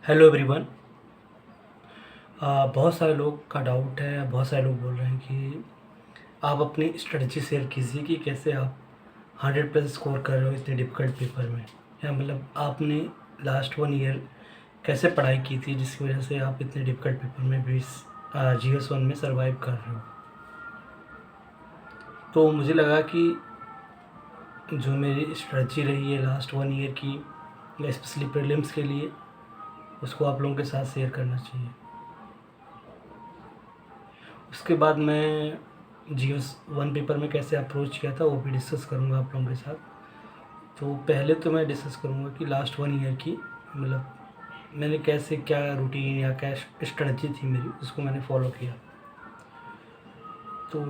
Hello everyone. बहुत सारे लोग का डाउट है, बहुत सारे लोग बोल रहे हैं कि आप अपनी स्ट्रेटजी शेयर कीजिए कि कैसे आप 100+ स्कोर कर रहे हो इतने डिफ़िकल्ट पेपर में, या मतलब आपने लास्ट 1 ईयर कैसे पढ़ाई की थी जिसकी वजह से आप इतने डिफ़िकल्ट पेपर में भी GS1 में सर्वाइव कर रहे हो। तो मुझे लगा कि जो मेरी स्ट्रेटजी रही है लास्ट 1 ईयर की, स्पेशली प्रीलिम्स के लिए, उसको आप लोगों के साथ शेयर करना चाहिए। उसके बाद मैं GS1 पेपर में कैसे अप्रोच किया था वो भी डिस्कस करूँगा आप लोगों के साथ। तो पहले तो मैं डिस्कस करूँगा कि लास्ट 1 ईयर की, मतलब मैंने कैसे, क्या रूटीन या क्या स्ट्रेटजी थी मेरी, उसको मैंने फॉलो किया। तो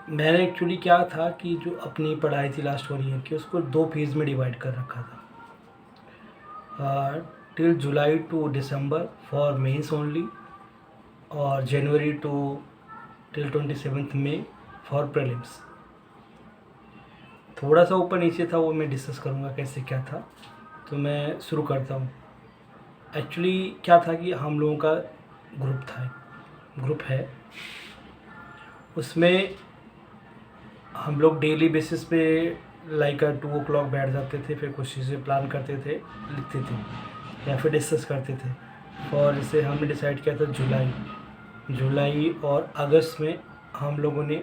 मैंने एक्चुअली क्या था कि जो अपनी पढ़ाई थी लास्ट 1 ईयर की, उसको 2 फेज़ में डिवाइड कर रखा था। Till July to December for mains only, और January to till 27 May for prelims. थोड़ा सा ऊपर नीचे था, वो मैं डिस्कस करूँगा कैसे क्या था। तो मैं शुरू करता हूँ। एक्चुअली क्या था कि हम लोगों का ग्रुप है, उसमें हम लोग डेली बेसिस पे लाइक 2 o'clock बैठ जाते थे, फिर कुछ चीज़ें प्लान करते थे, लिखते थे या फिर डिस्कस करते थे। और जैसे हमने डिसाइड किया था जुलाई और अगस्त में हम लोगों ने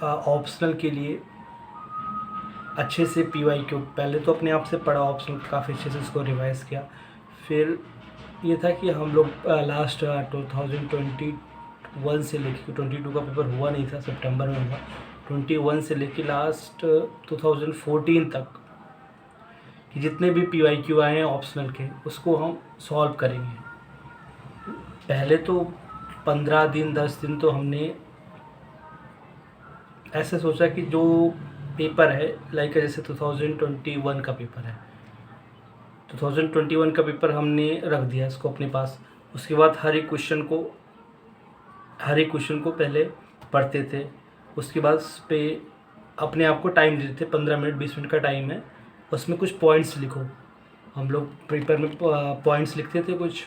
ऑप्शनल के लिए अच्छे से PYQ पहले तो अपने आप से पढ़ा, ऑप्शनल काफ़ी अच्छे से उसको रिवाइज़ किया। फिर ये था कि हम लोग लास्ट 2021 से लेके 22 का पेपर हुआ नहीं था, सितंबर में हुआ। 21 से लेके लास्ट 2014 तक कि जितने भी PYQ आए हैं ऑप्शनल के, उसको हम सॉल्व करेंगे। पहले तो 15 दिन 10 दिन तो हमने ऐसे सोचा कि जो पेपर है, लाइक जैसे 2021 का पेपर है, 2021 का पेपर हमने रख दिया इसको अपने पास। उसके बाद हर एक क्वेश्चन को पहले पढ़ते थे। उसके बाद उस पे अपने आप को टाइम देते थे, 15 मिनट 20 मिनट का टाइम है, उसमें कुछ पॉइंट्स लिखो। हम लोग पेपर में पॉइंट्स लिखते थे कुछ,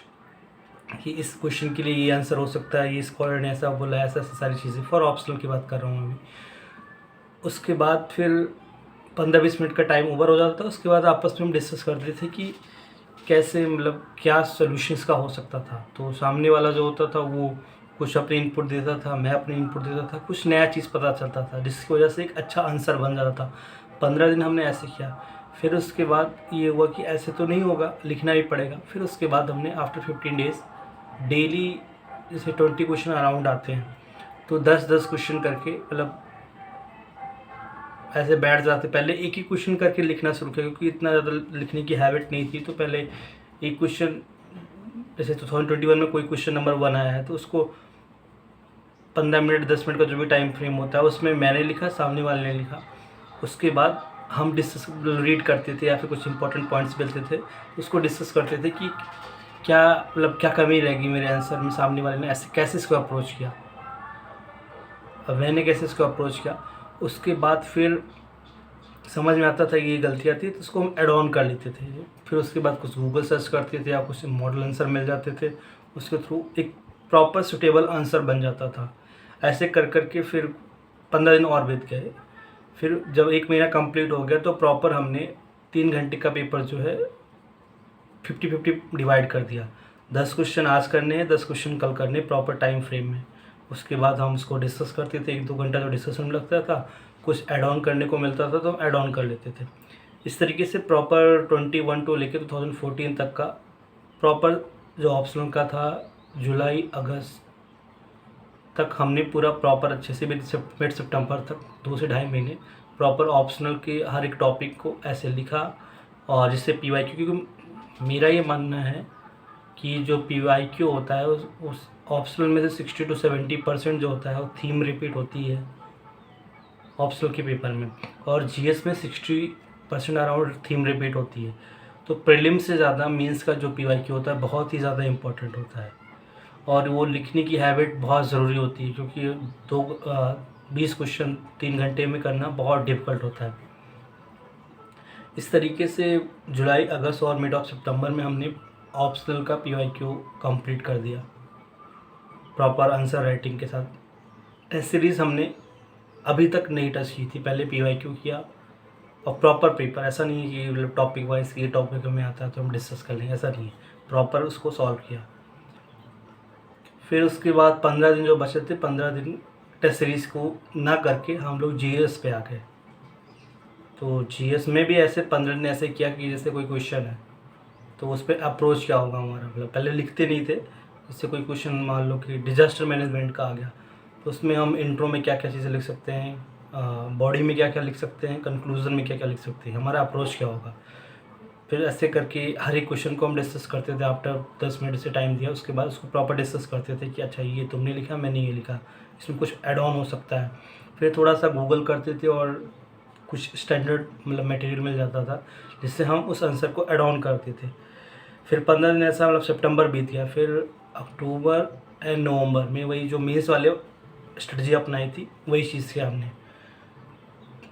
कि इस क्वेश्चन के लिए ये आंसर हो सकता है, ये स्कॉलर ने ऐसा बोला, ऐसा ऐसा सारी चीज़ें। फॉर ऑप्शनल की बात कर रहा हूँ अभी। उसके बाद फिर 15-20 मिनट का टाइम ओवर हो जाता था। उसके बाद आपस में हम डिस्कस करते थे कि कैसे, मतलब क्या सॉल्यूशंस का हो सकता था। तो सामने वाला जो होता था वो कुछ अपने इनपुट देता था, मैं अपने इनपुट देता था, कुछ नया चीज़ पता चलता था, जिसकी वजह से एक अच्छा आंसर बन जाता था। 15 दिन हमने ऐसे किया। फिर उसके बाद ये हुआ कि ऐसे तो नहीं होगा, लिखना भी पड़ेगा। फिर उसके बाद हमने आफ्टर 15 डेज़ डेली, जैसे 20 क्वेश्चन अराउंड आते हैं, तो 10-10 क्वेश्चन करके, मतलब ऐसे बैठ जाते। पहले एक ही क्वेश्चन करके लिखना शुरू किया, क्योंकि इतना ज़्यादा लिखने की हैबिट नहीं थी। तो पहले एक क्वेश्चन, जैसे 2021 में कोई क्वेश्चन नंबर 1 आया है, तो उसको 15 मिनट 10 मिनट का जो भी टाइम फ्रेम होता है, उसमें मैंने लिखा, सामने वाले ने लिखा। उसके बाद हम डिस्कस रीड करते थे या फिर कुछ इंपॉर्टेंट पॉइंट्स मिलते थे, उसको डिस्कस करते थे कि क्या, मतलब क्या कमी रहेगी मेरे आंसर में, सामने वाले ने ऐसे कैसे इसको अप्रोच किया, अब मैंने कैसे इसको अप्रोच किया। उसके बाद फिर समझ में आता था कि ये गलती आती है, तो उसको हम एड ऑन कर लेते थे। फिर उसके बाद कुछ गूगल सर्च करते थे या कुछ मॉडल आंसर मिल जाते थे, उसके थ्रू एक प्रॉपर सुटेबल आंसर बन जाता था। ऐसे कर कर के फिर 15 दिन और बीत गए। फिर जब 1 महीना कंप्लीट हो गया, तो प्रॉपर हमने 3 घंटे का पेपर जो है 50-50 डिवाइड कर दिया। 10 क्वेश्चन आज करने हैं, 10 क्वेश्चन कल करने, प्रॉपर टाइम फ्रेम में। उसके बाद हम उसको डिस्कस करते थे, 1-2 घंटा जो डिस्कशन में लगता था, कुछ ऐड ऑन करने को मिलता था तो हम ऐड ऑन कर लेते थे। इस तरीके से प्रॉपर 21 टू लेकर 2014 तक का प्रॉपर जो ऑप्शनल का था, जुलाई अगस्त तक हमने पूरा प्रॉपर अच्छे से भी, मिड सितंबर तक 2 से ढाई महीने प्रॉपर ऑप्शनल के हर एक टॉपिक को ऐसे लिखा। और जिससे PYQ, क्योंकि मेरा ये मानना है कि जो PYQ होता है उस ऑप्शनल में से 60 to 70% जो होता है वो थीम रिपीट होती है ऑप्शनल के पेपर में, और GS में 60% अराउंड थीम रिपीट होती है। तो प्रीलिम से ज़्यादा मेंस का जो PYQ होता है बहुत ही ज़्यादा इम्पोर्टेंट होता है, और वो लिखने की हैबिट बहुत ज़रूरी होती है, क्योंकि 20 क्वेश्चन 3 घंटे में करना बहुत डिफ़िकल्ट होता है। इस तरीके से जुलाई, अगस्त और मिड ऑफ सितंबर में हमने ऑप्शनल का PYQ कंप्लीट कर दिया प्रॉपर आंसर राइटिंग के साथ। टेस्ट सीरीज़ हमने अभी तक नहीं टच की थी, पहले PYQ किया और प्रॉपर पेपर। ऐसा नहीं है कि मतलब टॉपिक वाइज ये टॉपिक हमें आता है तो हम डिस्कस कर लेंगे, ऐसा नहीं है, प्रॉपर उसको सॉल्व किया। फिर उसके बाद 15 दिन जो बचे थे, 15 दिन टेस्ट सीरीज़ को ना करके हम लोग GS पे आ गए। तो GS में भी ऐसे 15 दिन ऐसे किया कि जैसे कोई क्वेश्चन है तो उस पर अप्रोच क्या होगा हमारा, मतलब पहले लिखते नहीं थे। जैसे कोई क्वेश्चन मान लो कि डिजास्टर मैनेजमेंट का आ गया तो उसमें हम इंट्रो में क्या क्या चीज़ें लिख सकते हैं, बॉडी में क्या क्या लिख सकते हैं, कंक्लूजन में क्या क्या लिख सकते हैं, हमारा अप्रोच क्या होगा। फिर ऐसे करके हर एक क्वेश्चन को हम डिस्कस करते थे। आफ्टर 10 मिनट से टाइम दिया, उसके बाद उसको प्रॉपर डिस्कस करते थे कि अच्छा ये तुमने लिखा, मैंने ये लिखा, इसमें कुछ ऐड ऑन हो सकता है। फिर थोड़ा सा गूगल करते थे और कुछ स्टैंडर्ड मतलब मटेरियल मिल जाता था जिससे हम उस आंसर को ऐड ऑन करते थे। फिर 15 दिन ऐसा मतलब सितंबर बीत गया। फिर अक्टूबर एंड नवंबर में वही जो मेंस वाले स्ट्रेटजी अपनाई थी वही चीज़ किया हमने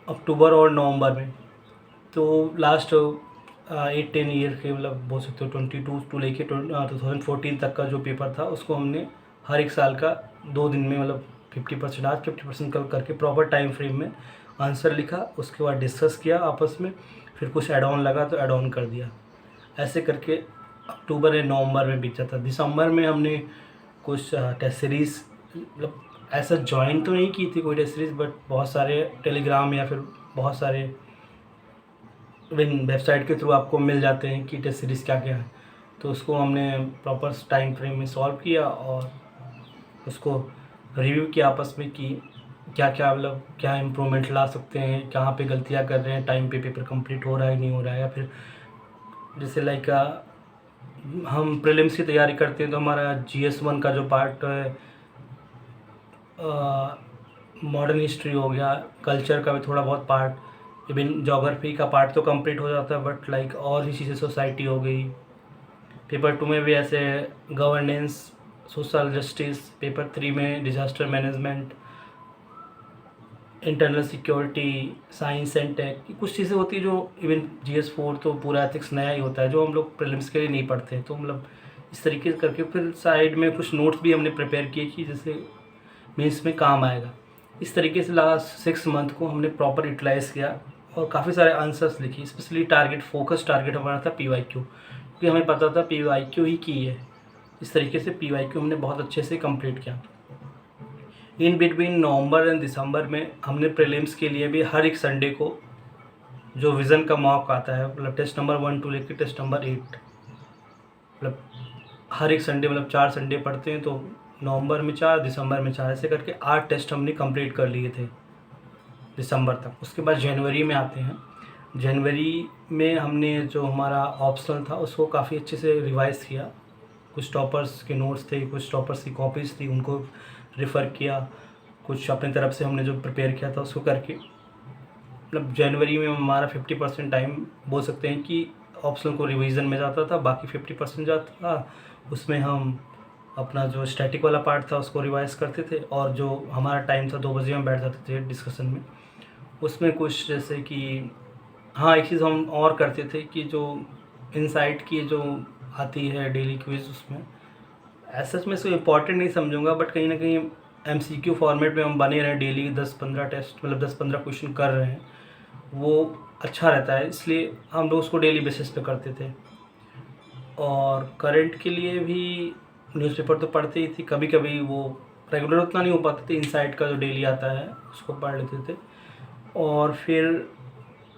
अक्टूबर और नवंबर में। तो लास्ट 8-10 ईयर के मतलब बोल सकते हो 22 टू लेके 2014 तक का जो पेपर था उसको हमने हर एक साल का 2 दिन में मतलब 50% आज 50% कल करके प्रॉपर टाइम फ्रेम में आंसर लिखा। उसके बाद डिस्कस किया आपस में, फिर कुछ ऐड ऑन लगा तो ऐड ऑन कर दिया। ऐसे करके अक्टूबर या नवंबर में बीत जाता। दिसंबर में हमने कुछ टेस्ट सीरीज़ मतलब ऐसा ज्वाइन तो नहीं की थी कोई टेस्ट सीरीज़, बट बहुत सारे टेलीग्राम या फिर बहुत सारे वेबसाइट के थ्रू आपको मिल जाते हैं कि टेस्ट सीरीज़ क्या क्या है। तो उसको हमने प्रॉपर टाइम फ्रेम में सॉल्व किया और उसको रिव्यू किया आपस में कि क्या क्या मतलब क्या इम्प्रूवमेंट ला सकते हैं, कहाँ पे गलतियाँ कर रहे हैं, टाइम पे पेपर कंप्लीट हो रहा है नहीं हो रहा है। या फिर जैसे लाइक हम प्रीलिम्स की तैयारी करते हैं तो हमारा GS1 का जो पार्ट है, मॉडर्न हिस्ट्री हो गया, कल्चर का भी थोड़ा बहुत पार्ट, इवन ज्योग्राफी का पार्ट तो कंप्लीट हो जाता है, बट लाइक और ही चीज़ें सोसाइटी हो गई। पेपर 2 में भी ऐसे गवर्नेंस, सोशल जस्टिस, पेपर 3 में disaster management, internal security, science and tech, कुछ चीज़ें होती है जो इवन GS4 तो पूरा एथिक्स नया ही होता है जो हम लोग प्रीलिम्स के लिए नहीं पढ़ते हैं। तो मतलब इस तरीके से करके फिर साइड में कुछ नोट्स भी हमने प्रिपेयर किए कि जैसे मेंस में काम आएगा। इस तरीके से लास्ट 6 मंथ को हमने प्रॉपर यूटिलाइज़ किया और काफ़ी सारे आंसर्स लिखे। स्पेशली फोकस टारगेट हमारा था PYQ, क्योंकि हमें पता था PYQ ही की है। इस तरीके से PYQ हमने बहुत अच्छे से कंप्लीट किया। इन बिटवीन नवंबर एंड दिसंबर में हमने प्रीलिम्स के लिए भी हर एक संडे को जो विज़न का मॉक आता है, मतलब टेस्ट नंबर 1 टू लेकर टेस्ट नंबर 8, मतलब हर एक संडे मतलब 4 संडे पढ़ते हैं तो नवंबर में 4, दिसंबर में 4, ऐसे करके 8 टेस्ट हमने कंप्लीट कर लिए थे दिसंबर तक। उसके बाद जनवरी में आते हैं। जनवरी में हमने जो हमारा ऑप्शनल था उसको काफ़ी अच्छे से रिवाइज़ किया। कुछ टॉपर्स के नोट्स थे, कुछ टॉपर्स की कॉपीज़ थी, उनको रेफ़र किया, कुछ अपनी तरफ से हमने जो प्रिपेयर किया था उसको करके मतलब जनवरी में हमारा 50% टाइम बोल सकते हैं कि ऑप्शनल को रिवीजन में जाता था, बाकी 50% जाता था उसमें हम अपना जो स्टैटिक वाला पार्ट था उसको रिवाइज़ करते थे। और जो हमारा टाइम था 2 बजे हम बैठ जाते थे डिस्कशन में। उसमें कुछ जैसे कि हाँ, एक चीज़ हम और करते थे कि जो इनसाइट की जो आती है डेली क्विज़, उसमें ऐसा मैं इसको इम्पॉर्टेंट नहीं समझूंगा, बट कहीं ना कहीं MCQ फॉर्मेट में हम बने रहे, डेली 10-15 टेस्ट मतलब 10-15 क्वेश्चन कर रहे हैं, वो अच्छा रहता है, इसलिए हम लोग उसको डेली बेसिस पे करते थे। और करंट के लिए भी न्यूज़पेपर तो पढ़ते ही थी, कभी कभी वो रेगुलर उतना नहीं हो पाते थे, इनसाइट का जो डेली आता है उसको पढ़ लेते थे। और फिर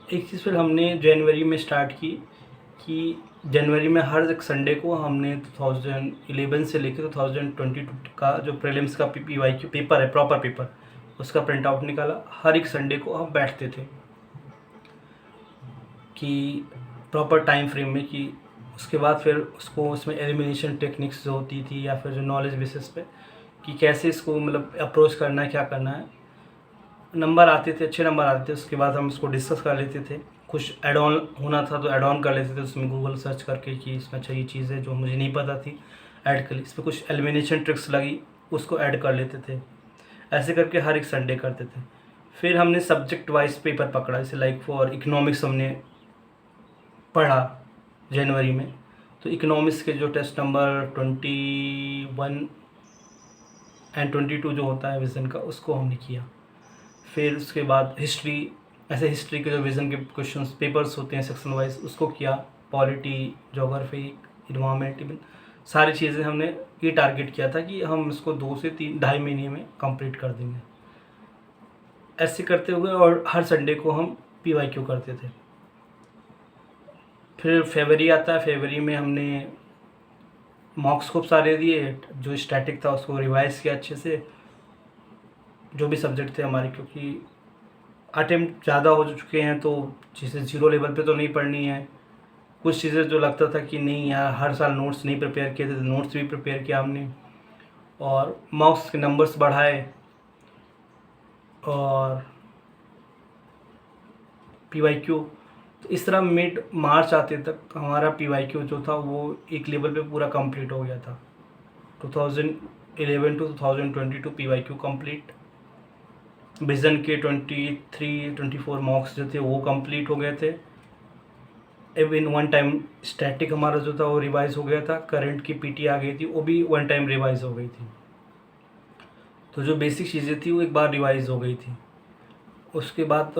एक चीज़ फिर हमने जनवरी में स्टार्ट की कि जनवरी में हर एक संडे को हमने 2011 से लेकर 2022 का जो प्रीलिम्स का PYQ पेपर है, प्रॉपर पेपर, उसका प्रिंट आउट निकाला। हर एक संडे को हम बैठते थे कि प्रॉपर टाइम फ्रेम में, कि उसके बाद फिर उसको उसमें एलिमिनेशन टेक्निक्स जो होती थी या फिर जो नॉलेज बेसिस पे कि कैसे इसको मतलब अप्रोच करना है, क्या करना है। नंबर आते थे, अच्छे नंबर आते थे, उसके बाद हम उसको डिस्कस कर लेते थे। कुछ ऐड ऑन होना था तो ऐड ऑन कर लेते थे उसमें गूगल सर्च करके कि इसमें अच्छा ये चीज़ है जो मुझे नहीं पता थी ऐड कर ली, इस पर कुछ एलिमिनेशन ट्रिक्स लगी उसको ऐड कर लेते थे। ऐसे करके हर एक संडे करते थे। फिर हमने सब्जेक्ट वाइज पेपर पकड़ा, जैसे लाइक फॉर इकोनॉमिक्स हमने पढ़ा जनवरी में, तो इकोनॉमिक्स के जो टेस्ट नंबर 21 एंड 22 जो होता है विज़न का, उसको हमने किया। फिर उसके बाद हिस्ट्री, ऐसे हिस्ट्री के जो विज़न के क्वेश्चंस पेपर्स होते हैं सेक्शन वाइज, उसको किया। पॉलिटी, जोग्राफी, इन्वायरमेंट, इवन सारी चीज़ें हमने ये टारगेट किया था कि हम इसको 2 से 3 ढाई महीने में कंप्लीट कर देंगे। ऐसे करते हुए और हर संडे को हम PYQ करते थे। फिर फरवरी आता है, फरवरी में हमने मॉक्स खूब सारे दिए, जो स्टैटिक था उसको रिवाइज किया अच्छे से, जो भी सब्जेक्ट थे हमारे, क्योंकि अटेम्प्ट ज़्यादा हो चुके हैं तो चीज़ें 0 लेवल पे तो नहीं पढ़नी है। कुछ चीज़ें जो लगता था कि नहीं यार हर साल नोट्स नहीं प्रिपेयर किए थे, तो नोट्स भी प्रिपेयर किया हमने, और मॉक्स के नंबर्स बढ़ाए, और PYQ। तो इस तरह मिड मार्च आते तक हमारा PYQ जो था वो एक लेवल पे पूरा कंप्लीट हो गया था। 2011 टू 2022 PYQ कंप्लीट। विज़न के 23-24 मॉक्स जो थे वो कंप्लीट हो गए थे। इवन वन टाइम स्टैटिक हमारा जो था वो रिवाइज हो गया था। करंट की PT आ गई थी, वो भी वन टाइम रिवाइज हो गई थी। तो जो बेसिक चीज़ें थी वो एक बार रिवाइज हो गई थी। उसके बाद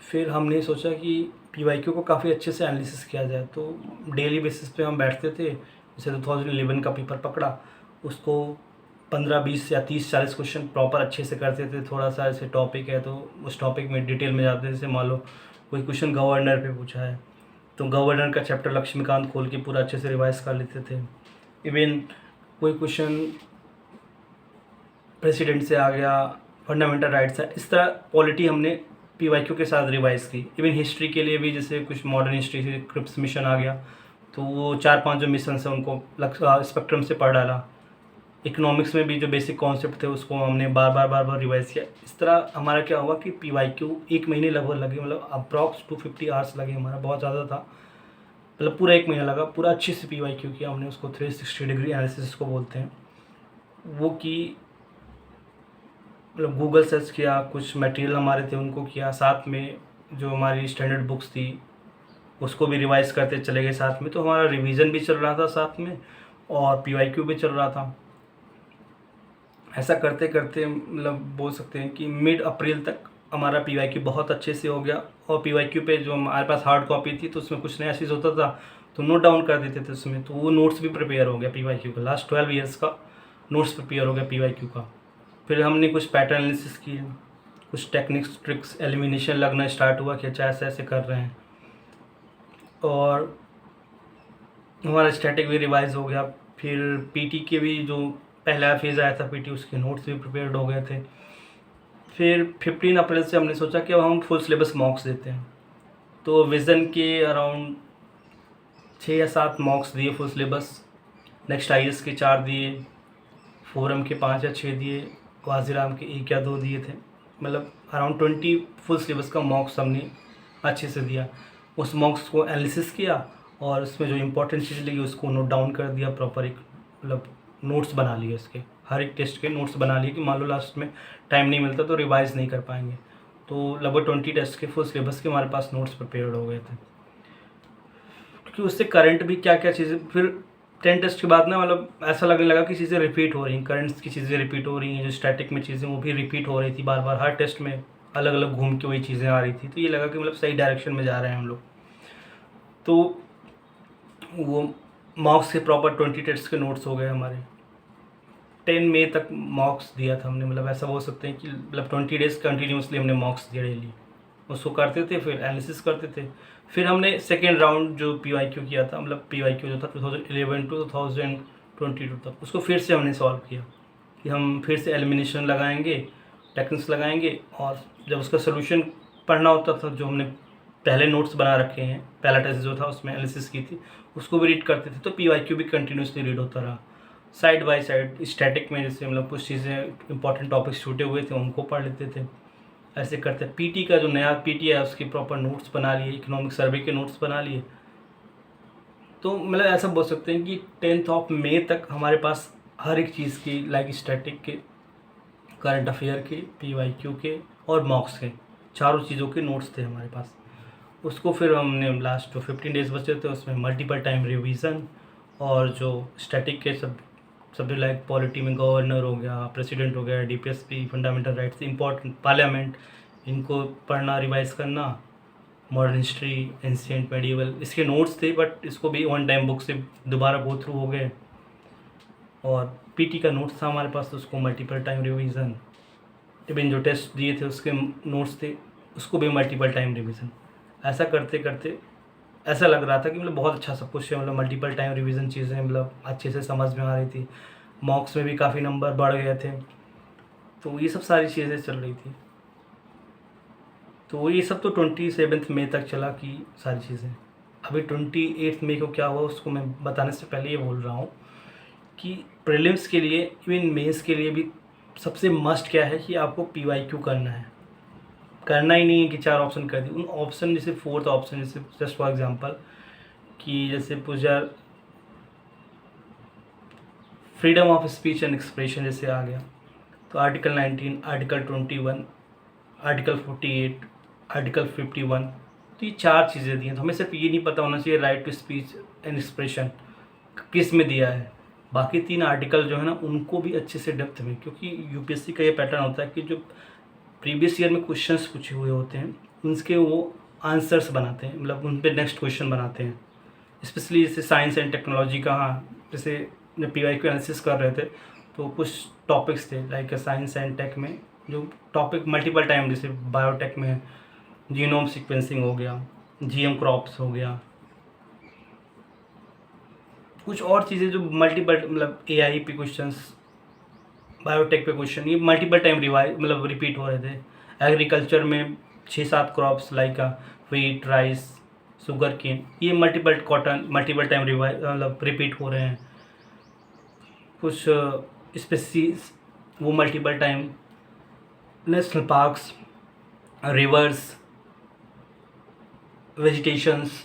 फिर हमने सोचा कि PYQ को काफ़ी अच्छे से एनालिसिस किया जाए, तो डेली बेसिस पे हम बैठते थे। जैसे 2011 का पेपर पकड़ा, उसको 15-20 या 30-40 क्वेश्चन प्रॉपर अच्छे से करते थे। थोड़ा सा ऐसे टॉपिक है तो उस टॉपिक में डिटेल में जाते थे। जैसे मान लो कोई क्वेश्चन गवर्नर पे पूछा है, तो गवर्नर का चैप्टर लक्ष्मीकांत खोल के पूरा अच्छे से रिवाइज कर लेते थे। इवन कोई क्वेश्चन प्रेसिडेंट से आ गया, फंडामेंटल राइट्स है, इस तरह पॉलिटी हमने PYQ के साथ रिवाइज की। इवन हिस्ट्री के लिए भी जैसे कुछ मॉडर्न हिस्ट्री से क्रिप्स मिशन आ गया, तो वो 4-5 जो मिशन है उनको स्पेक्ट्रम से पढ़ डाला। इकोनॉमिक्स में भी जो बेसिक कॉन्सेप्ट थे उसको हमने बार बार रिवाइज किया। इस तरह हमारा क्या हुआ कि PYQ 1 महीने लगभग लगे, मतलब अप्रॉक्स 250 आवर्स लगे हमारा, बहुत ज़्यादा था। मतलब पूरा 1 महीना लगा, पूरा अच्छे से PYQ किया हमने उसको। 360 डिग्री एनालिसिस को बोलते हैं वो, की मतलब गूगल सर्च किया, कुछ मटेरियल हमारे थे उनको किया, साथ में जो हमारी स्टैंडर्ड बुक्स थी उसको भी रिवाइज करते चले गए साथ में। तो हमारा रिवीजन भी चल रहा था साथ में, और PYQ भी चल रहा था। ऐसा करते करते मतलब बोल सकते हैं कि मिड अप्रैल तक हमारा PYQ बहुत अच्छे से हो गया। और PYQ पे जो हमारे पास हार्ड कॉपी थी तो उसमें कुछ नया चीज़ होता था तो नोट डाउन कर देते थे उसमें, तो वो नोट्स भी प्रिपेयर हो गया PYQ का। लास्ट 12 ईयर्स का नोट्स प्रिपेयर हो गया PYQ का। फिर हमने कुछ पैटर्न एनालिसिस किए, कुछ टेक्निक्स ट्रिक्स एलिमिनेशन लगना स्टार्ट हुआ कि अच्छा ऐसे ऐसे कर रहे हैं, और हमारा स्टैटिक भी रिवाइज हो गया। फिर PT के भी जो पहला फेज़ आया था PT, उसके नोट्स भी प्रिपेयर्ड हो गए थे। फिर 15 अप्रैल से हमने सोचा कि अब हम फुल सिलेबस मॉक्स देते हैं, तो विज़न के अराउंड 6 या 7 मॉक्स दिए फुल सिलेबस। नेक्स्ट IAS के 4 दिए, फोरम के 5 या 6 दिए, वाजीराम के 1 या 2 दिए थे। मतलब अराउंड 20 फुल सिलेबस का मॉक्स हमने अच्छे से दिया। उस मॉक्स को एनालिसिस किया और उसमें जो इम्पोर्टेंट चीज़ लगी उसको नोट डाउन कर दिया प्रॉपर। एक मतलब नोट्स बना लिए उसके, हर एक टेस्ट के नोट्स बना लिए कि मान लो लास्ट में टाइम नहीं मिलता तो रिवाइज़ नहीं कर पाएंगे। तो लगभग 20 टेस्ट के फुल सिलेबस के हमारे पास नोट्स प्रिपेयर्ड हो गए थे, क्योंकि उससे करंट भी क्या क्या चीज़ें। फिर 10 टेस्ट के बाद ना मतलब ऐसा लगने लगा कि चीज़ें रिपीट हो रही हैं, करंट्स की चीज़ें रिपीट हो रही हैं, जो स्टैटिक में चीज़ें वो भी रिपीट हो रही थी बार बार, हर टेस्ट में अलग अलग घूम के वही चीज़ें आ रही थी। तो ये लगा कि मतलब सही डायरेक्शन में जा रहे हैं हम लोग। तो वो मॉक्स के प्रॉपर 20 टेस्ट के नोट्स हो गए हमारे। 10 मई तक मॉक्स दिया था हमने, मतलब ऐसा बोल सकते हैं कि मतलब 20 डेज़ कंटिन्यूसली हमने मॉक्स दिए डेली। उसको करते थे, फिर एनालिसिस करते थे। फिर हमने सेकेंड राउंड जो PYQ किया था, मतलब PYQ जो था 2011 टू 2022 तक, उसको फिर से हमने सॉल्व किया कि हम फिर से एलिमिनेशन लगाएंगे, टेक्निक्स लगाएंगे, और जब उसका सोल्यूशन पढ़ना होता था जो हमने पहले नोट्स बना रखे हैं, पहला टेस्ट जो था उसमें एनालिसिस की थी, उसको भी रीड करते थे। तो PYQ भी कंटिन्यूसली रीड होता रहा साइड बाय साइड। स्टैटिक में जैसे मतलब कुछ चीज़ें इंपॉर्टेंट टॉपिक्स छूटे हुए थे उनको पढ़ लेते थे। ऐसे करते PT का जो नया PT है उसके प्रॉपर नोट्स बना लिए, इकोनॉमिक सर्वे के नोट्स बना लिए। तो मतलब ऐसा बोल सकते हैं कि 10 मई तक हमारे पास हर एक चीज़ की, लाइक स्टैटिक के, करंट अफेयर के, PYQ के और मॉक्स के, चारों चीज़ों के नोट्स थे हमारे पास। उसको फिर हमने लास्ट जो 15 डेज़ बचे थे उसमें मल्टीपल टाइम रिवीजन, और जो स्टैटिक के सब्जेक्ट लाइक पॉलिटी में गवर्नर हो गया, प्रेसिडेंट हो गया, DPSP, fundamental rights, important parliament, इनको पढ़ना, रिवाइज करना, मॉडर्न हिस्ट्री, एंशिएंट, मेडिवल, इसके नोट्स थे बट इसको भी वन टाइम बुक से दोबारा गो थ्रू हो गए। और पीटी का नोट्स था हमारे पास तो उसको मल्टीपल टाइम रिवीजन, इवन जो टेस्ट दिए थे उसके नोट्स थे उसको भी मल्टीपल टाइम रिवीजन। ऐसा करते करते ऐसा लग रहा था कि मतलब बहुत अच्छा सब कुछ है, मतलब मल्टीपल टाइम रिवीजन चीज़ें मतलब अच्छे से समझ में आ रही थी, मॉक्स में भी काफ़ी नंबर बढ़ गए थे, तो ये सब सारी चीज़ें चल रही थी। तो ये सब तो 27 मई तक चला कि सारी चीज़ें। अभी 28 मई को क्या हुआ उसको मैं बताने से पहले ये बोल रहा हूँ कि प्रीलिम्स के लिए, इवन मेंस के लिए भी सबसे मस्ट क्या है कि आपको PYQ करना है। करना ही नहीं है कि 4 ऑप्शन कर दी, उन ऑप्शन जैसे 4th ऑप्शन, जैसे जस्ट फॉर एग्जांपल कि जैसे पूजा freedom of speech and expression जैसे आ गया, तो आर्टिकल 19, आर्टिकल 21, आर्टिकल 48, आर्टिकल 51, तो ये 4 चीज़ें दी हैं। तो हमें सिर्फ ये नहीं पता होना चाहिए right to speech and expression किस में दिया है, बाकी 3 आर्टिकल जो है ना उनको भी अच्छे से डेप्थ में, क्योंकि यूपीएससी का ये पैटर्न होता है कि जो प्रीवियस ईयर में क्वेश्चंस पूछे हुए होते हैं उनके वो आंसर्स बनाते हैं, मतलब उन पर नेक्स्ट क्वेश्चन बनाते हैं। स्पेशली जैसे साइंस एंड टेक्नोलॉजी का, हाँ जैसे जब PYQ एनालिसिस कर रहे थे तो कुछ टॉपिक्स थे लाइक साइंस एंड टेक में जो टॉपिक मल्टीपल टाइम, जैसे बायोटेक में जीनोम सीक्वेंसिंग हो गया, GM क्रॉप्स हो गया, कुछ और चीज़ें जो मल्टीपल मतलब AI पे क्वेश्चंस, बायोटेक पे क्वेश्चन, ये मल्टीपल टाइम रिवाइज मतलब रिपीट हो रहे थे। एग्रीकल्चर में 6-7 crops like wheat, rice, sugar cane, ये multiple cotton multiple time revise मतलब रिपीट हो रहे हैं। कुछ स्पेसीज वो multiple time, national parks, rivers, vegetations,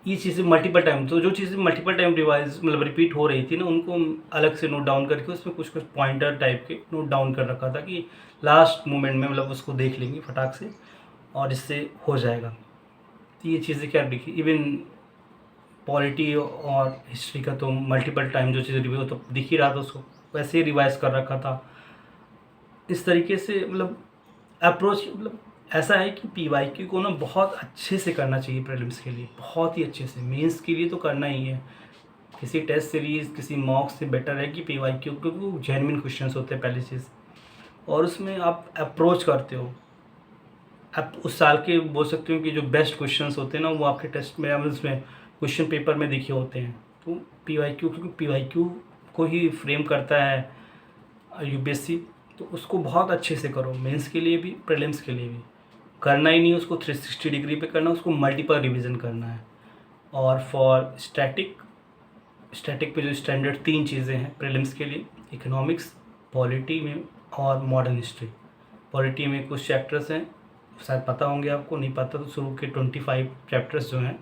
ये चीज़ें मल्टीपल टाइम, तो जो चीज़ें मल्टीपल टाइम रिवाइज मतलब रिपीट हो रही थी ना उनको अलग से नोट डाउन करके उसमें कुछ कुछ पॉइंटर टाइप के नोट डाउन कर रखा था कि लास्ट मोमेंट में मतलब उसको देख लेंगे फटाक से और इससे हो जाएगा। तो ये चीज़ें क्या दिखी, इवन पॉलिटी और हिस्ट्री का तो मल्टीपल टाइम जो चीज़ रिव्यू तो दिख ही रहा था, उसको वैसे ही रिवाइज कर रखा था। इस तरीके से मतलब अप्रोच मतलब ऐसा है कि PYQ को ना बहुत अच्छे से करना चाहिए प्रीलिम्स के लिए, बहुत ही अच्छे से। मेंस के लिए तो करना ही है, किसी टेस्ट सीरीज़ किसी मॉक से बेटर है कि PYQ, क्योंकि वो जेन्युइन क्वेश्चंस होते हैं पहली चीज़, और उसमें आप अप्रोच करते हो, आप उस साल के बोल सकते हो कि जो बेस्ट क्वेश्चंस होते हैं ना वो आपके टेस्ट में उसमें क्वेश्चन पेपर में दिखे होते हैं। तो PYQ, क्योंकि PYQ को ही फ्रेम करता है UPSC, तो उसको बहुत अच्छे से करो, मेंस के लिए भी प्रीलिम्स के लिए भी। करना ही नहीं उसको 360 डिग्री पे करना, उसको मल्टीपल रिवीजन करना है। और फॉर स्टैटिक पे जो स्टैंडर्ड 3 चीज़ें हैं प्रीलिम्स के लिए, इकोनॉमिक्स, पॉलिटी में और मॉडर्न हिस्ट्री। पॉलिटी में कुछ चैप्टर्स हैं शायद पता होंगे आपको, नहीं पता तो शुरू के 25 चैप्टर्स जो हैं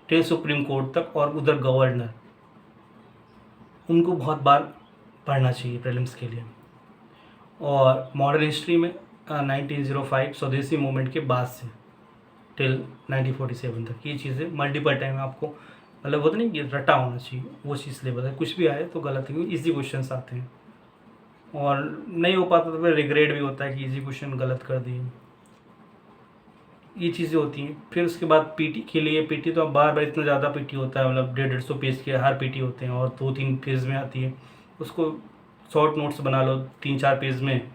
टिल सुप्रीम कोर्ट तक और उधर गवर्नर, उनको बहुत बार पढ़ना चाहिए प्रीलिम्स के लिए। और मॉडर्न हिस्ट्री में 1905 स्वदेशी मूवमेंट के बाद से टिल 1947 तक, ये चीज़ें मल्टीपल टाइम आपको मतलब होता नहीं कि रटा होना चाहिए, वो चीज़ सिलेबस है। कुछ भी आए तो गलत है, ईजी क्वेश्चंस आते हैं और नहीं हो पाता तो फिर रिग्रेट भी होता है कि ईजी क्वेश्चन गलत कर दिए, ये चीज़ें होती हैं। फिर उसके बाद पीटी के लिए, पीटी तो अब बार बार इतना ज़्यादा पीटी होता है, मतलब 150 पेज के हर पीटी होते हैं और 2-3 पेज में आती है, उसको शॉर्ट नोट्स बना लो 3-4 पेज में,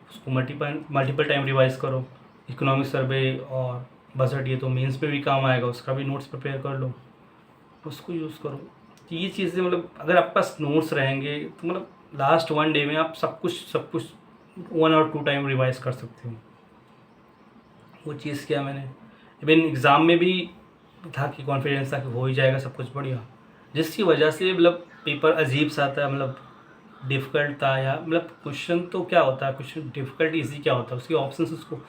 उसको मल्टीपल टाइम रिवाइज करो। इकोनॉमिक सर्वे और बजट ये तो मेंस में भी काम आएगा, उसका भी नोट्स प्रिपेयर कर लो, उसको यूज़ करो। तो ये चीज़ें मतलब अगर आपके पास नोट्स रहेंगे तो मतलब लास्ट 1 डे में आप सब कुछ 1 और 2 टाइम रिवाइज कर सकते हो। वो चीज़ क्या मैंने इवन एग्ज़ाम में भी था कि कॉन्फिडेंस था कि हो ही जाएगा सब कुछ बढ़िया, जिसकी वजह से मतलब पेपर अजीब सा था, मतलब डिफ़िकल्ट था, या मतलब क्वेश्चन तो क्या होता है, क्वेश्चन डिफ़िकल्ट ईजी क्या होता है, उसके ऑप्शंस उसको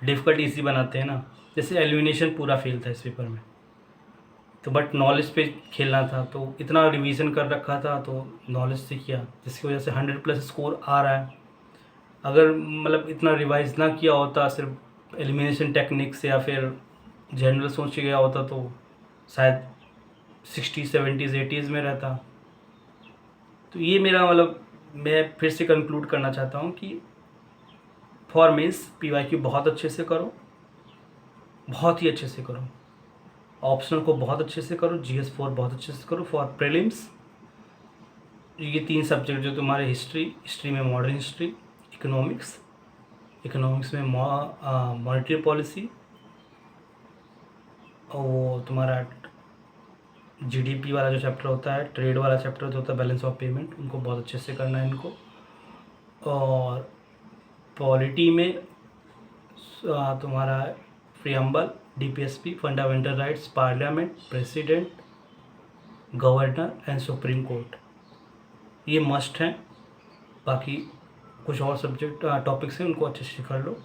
डिफ़िकल्ट ईजी बनाते हैं ना। जैसे एलिमिनेशन पूरा फेल था इस पेपर में, तो बट नॉलेज पे खेलना था, तो इतना रिवीजन कर रखा था तो नॉलेज से किया, जिसकी वजह से 100+ स्कोर आ रहा है। अगर मतलब इतना रिवाइज ना किया होता, सिर्फ एलिमिनेशन टेक्निक से या फिर जनरल सोच के गया होता तो शायद 60, 70s, 80s में रहता। तो ये मेरा मतलब, मैं फिर से कंक्लूड करना चाहता हूँ कि फॉर मेंस PYQ बहुत अच्छे से करो, बहुत ही अच्छे से करो। ऑप्शनल को बहुत अच्छे से करो, GS4 बहुत अच्छे से करो। फॉर प्रीलिम्स ये 3 सब्जेक्ट जो तुम्हारे हिस्ट्री में मॉडर्न हिस्ट्री, इकोनॉमिक्स में मॉनेटरी पॉलिसी, और वो तुम्हारा GDP वाला जो चैप्टर होता है, ट्रेड वाला चैप्टर जो होता है, बैलेंस ऑफ पेमेंट, उनको बहुत अच्छे से करना है इनको। और पॉलिटी में तुम्हारा preamble, DPSP, fundamental rights, parliament, president, governor and supreme court, ये मस्ट हैं। बाकी कुछ और सब्जेक्ट टॉपिक्स हैं, उनको अच्छे से कर लो।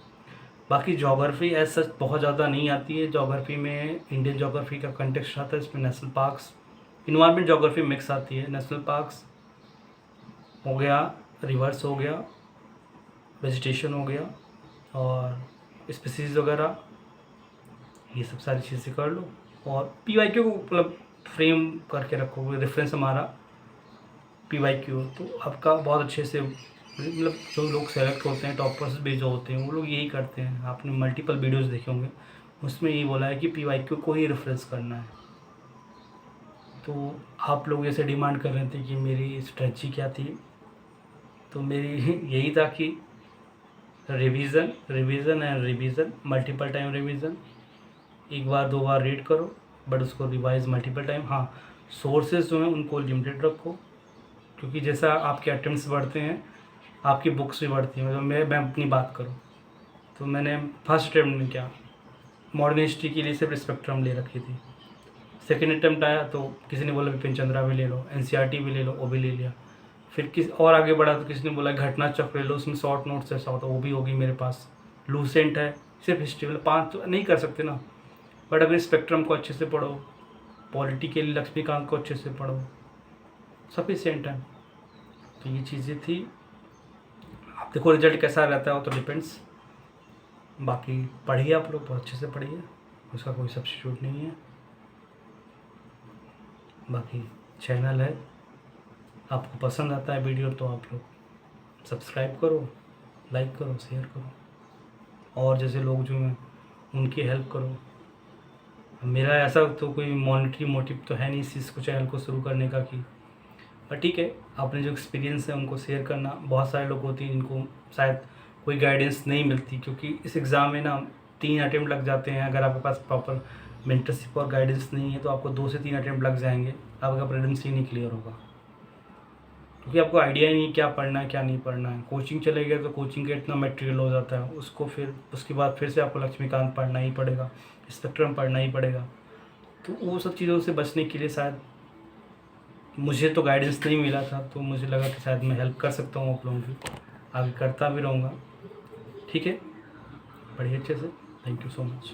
बाकी ज्योग्राफी एज सच बहुत ज़्यादा नहीं आती है। ज्योग्राफी में इंडियन ज्योग्राफी का कंटेक्स्ट आता है, इसमें national parks, environment geography mix आती है। नेशनल पार्क्स हो गया, रिवर्स हो गया, वेजिटेशन हो गया, और स्पीसीज वगैरह, ये सब सारी चीज़ें कर लो। और PYQ को मतलब फ्रेम करके रखो, रेफरेंस हमारा PYQ, तो आपका बहुत अच्छे से मतलब जो लोग सेलेक्ट होते हैं, टॉपर्स भी जो होते हैं, वो लोग यही करते हैं। आपने मल्टीपल वीडियोस देखे होंगे, उसमें यही बोला है कि PYQ को ही रेफरेंस करना है। तो आप लोग जैसे डिमांड कर रहे थे कि मेरी स्ट्रेटजी क्या थी, तो मेरी यही था कि revision and revision, multiple time revision. एक बार 2 बार रीड करो, बट उसको रिवाइज मल्टीपल टाइम। हाँ, सोर्सेज जो हैं उनको लिमिटेड रखो, क्योंकि जैसा आपके अटेम्प्ट्स बढ़ते हैं आपकी बुक्स भी बढ़ती हैं। मतलब मैं अपनी बात करूँ तो मैंने फर्स्ट अटेम्प्ट में क्या मॉडर्न हिस्ट्री के लिए सिर्फ स्पेक्ट्रम ले रखी थी। सेकेंड अटेम्प्ट आया तो किसी ने बोला बिपिन चंद्रा भी ले लो, NCERT भी ले लो, वो भी ले लिया। फिर किस और आगे बढ़ा तो किसी ने बोला घटना चक्र ले लो, उसमें शॉर्ट नोट्स ऐसा होता, वो भी होगी मेरे पास। लूसेंट है, सिर्फ हिस्ट्री, मतलब 5 तो नहीं कर सकते ना, बट अगर स्पेक्ट्रम को अच्छे से पढ़ो, पॉलिटी के लिए लक्ष्मीकांत को अच्छे से पढ़ो, सफिशिएंट है। तो ये चीज़ें थी। आप देखो रिजल्ट कैसा रहता है वो तो डिपेंड्स। बाकी पढ़िए, आप लोग बहुत अच्छे से पढ़िए, उसका कोई सब्स्टिट्यूट नहीं है। बाकी चैनल है, आपको पसंद आता है वीडियो तो आप लोग सब्सक्राइब करो, लाइक करो, शेयर करो, और जैसे लोग जो हैं उनकी हेल्प करो। मेरा ऐसा तो कोई मॉनेटरी मोटिव तो है नहीं इस चीज़ को, चैनल को शुरू करने का, कि पर ठीक है, अपने जो एक्सपीरियंस है उनको शेयर करना। बहुत सारे लोग होते हैं जिनको शायद कोई गाइडेंस नहीं मिलती, क्योंकि इस एग्ज़ाम में ना 3 अटेम्प्ट लग जाते हैं। अगर आपके पास प्रॉपर मेंटरशिप और गाइडेंस नहीं है तो आपको 2 से 3 अटेम्प्ट लग जाएंगे, आपका प्रीलिम्स ही नहीं क्लियर होगा, क्योंकि आपको आइडिया ही नहीं क्या पढ़ना है क्या नहीं पढ़ना है। कोचिंग चले गए तो कोचिंग का इतना मटेरियल हो जाता है, उसको फिर उसके बाद फिर से आपको लक्ष्मीकांत पढ़ना ही पड़ेगा, स्पेक्ट्रम पढ़ना ही पड़ेगा। तो वो सब चीज़ों से बचने के लिए शायद मुझे तो गाइडेंस नहीं मिला था, तो मुझे लगा कि शायद मैं हेल्प कर सकता हूँ आप लोगों की, आगे करता भी रहूँगा। ठीक है, पढ़िए अच्छे से। Thank you so much.